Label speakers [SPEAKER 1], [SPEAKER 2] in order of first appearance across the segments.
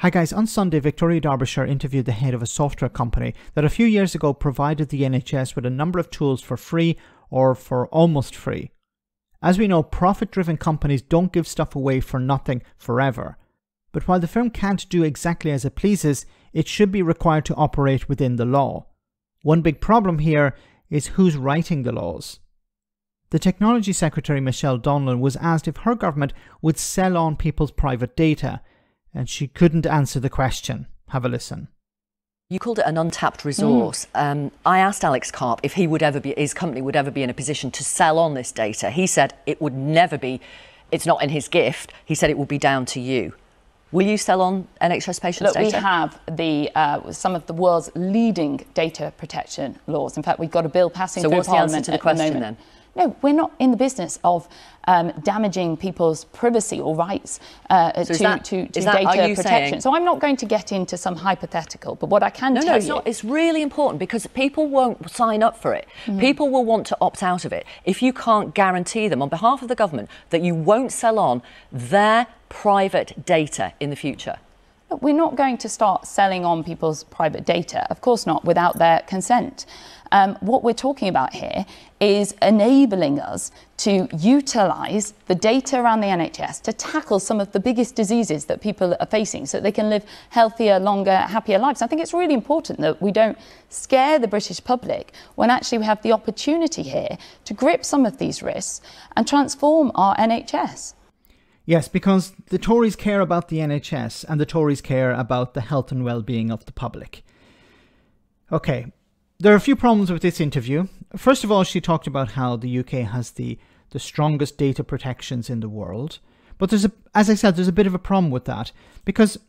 [SPEAKER 1] Hi guys, on Sunday, Victoria Derbyshire interviewed the head of a software company that a few years ago provided the NHS with a number of tools for free or for almost free. As we know, profit-driven companies don't give stuff away for nothing forever. But while the firm can't do exactly as it pleases, it should be required to operate within the law. One big problem here is who's writing the laws. The Technology Secretary, Michelle Donelan, was asked if her government would sell on people's private data, and she couldn't answer the question. Have a listen.
[SPEAKER 2] You called it an untapped resource. I asked Alex Karp if his company would ever be in a position to sell on this data. He said it would never be, it's not in his gift. He said it will be down to you. Will you sell on NHS patients' data?
[SPEAKER 3] Look, we have some of the world's leading data protection laws. In fact, we've got a bill passing through Parliament.
[SPEAKER 2] So what's the answer to the question then?
[SPEAKER 3] No, we're not in the business of damaging people's privacy or rights to data protection. So I'm not going to get into some hypothetical, but what I can tell you...
[SPEAKER 2] It's really important because people won't sign up for it. People will want to opt out of it if you can't guarantee them on behalf of the government that you won't sell on their private data in the future.
[SPEAKER 3] We're not going to start selling on people's private data, of course not, without their consent. What we're talking about here is enabling us to utilise the data around the NHS to tackle some of the biggest diseases that people are facing so that they can live healthier, longer, happier lives. I think it's really important that we don't scare the British public when actually we have the opportunity here to grip some of these risks and transform our NHS.
[SPEAKER 1] Yes, because the Tories care about the NHS and the Tories care about the health and well-being of the public. Okay, there are a few problems with this interview. First of all, she talked about how the UK has the strongest data protections in the world. But as I said, there's a bit of a problem with that. Because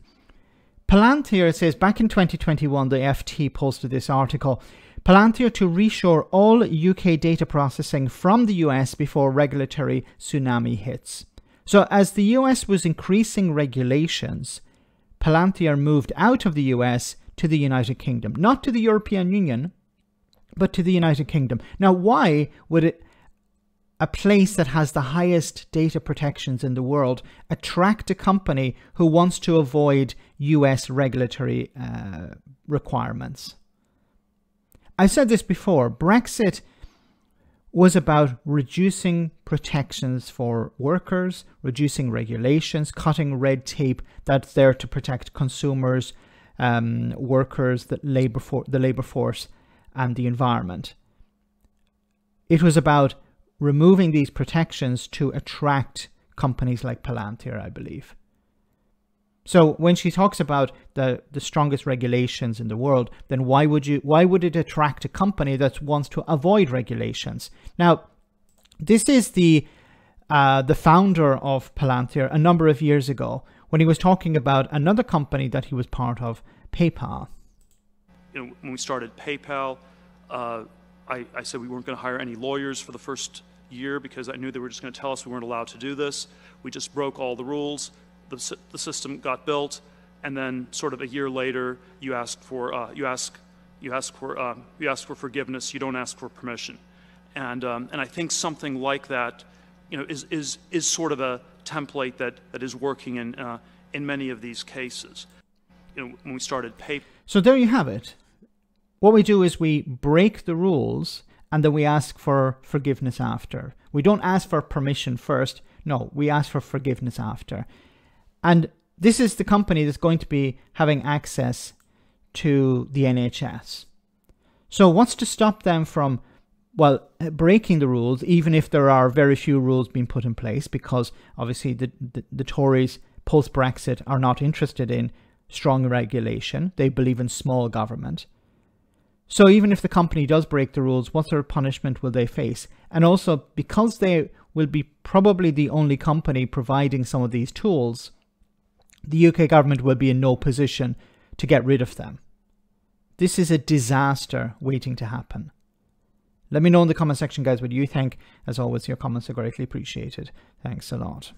[SPEAKER 1] Palantir says, back in 2021, the FT posted this article, Palantir to reshore all UK data processing from the US before regulatory tsunami hits. So as the US was increasing regulations, Palantir moved out of the US to the United Kingdom. Not to the European Union, but to the United Kingdom. Now, why would a place that has the highest data protections in the world attract a company who wants to avoid US regulatory requirements? I've said this before, Brexit was about reducing protections for workers, reducing regulations, cutting red tape that's there to protect consumers, workers, the labour force and the environment. It was about removing these protections to attract companies like Palantir, I believe. So when she talks about the strongest regulations in the world, then why would it attract a company that wants to avoid regulations? Now, this is the founder of Palantir a number of years ago when he was talking about another company that he was part of, PayPal.
[SPEAKER 4] When we started PayPal, I said we weren't going to hire any lawyers for the first year because I knew they were just going to tell us we weren't allowed to do this. We just broke all the rules. The system got built, and then sort of a year later, you ask for forgiveness. You don't ask for permission, and I think something like that, is sort of a template that is working in many of these cases. When we started PayPal.
[SPEAKER 1] So there you have it. What we do is we break the rules, and then we ask for forgiveness after. We don't ask for permission first. No, we ask for forgiveness after. And this is the company that's going to be having access to the NHS. So what's to stop them from, well, breaking the rules, even if there are very few rules being put in place, because obviously the Tories post-Brexit are not interested in strong regulation. They believe in small government. So even if the company does break the rules, what sort of punishment will they face? And also, because they will be probably the only company providing some of these tools, the UK government will be in no position to get rid of them. This is a disaster waiting to happen. Let me know in the comment section, guys, what you think. As always, your comments are greatly appreciated. Thanks a lot.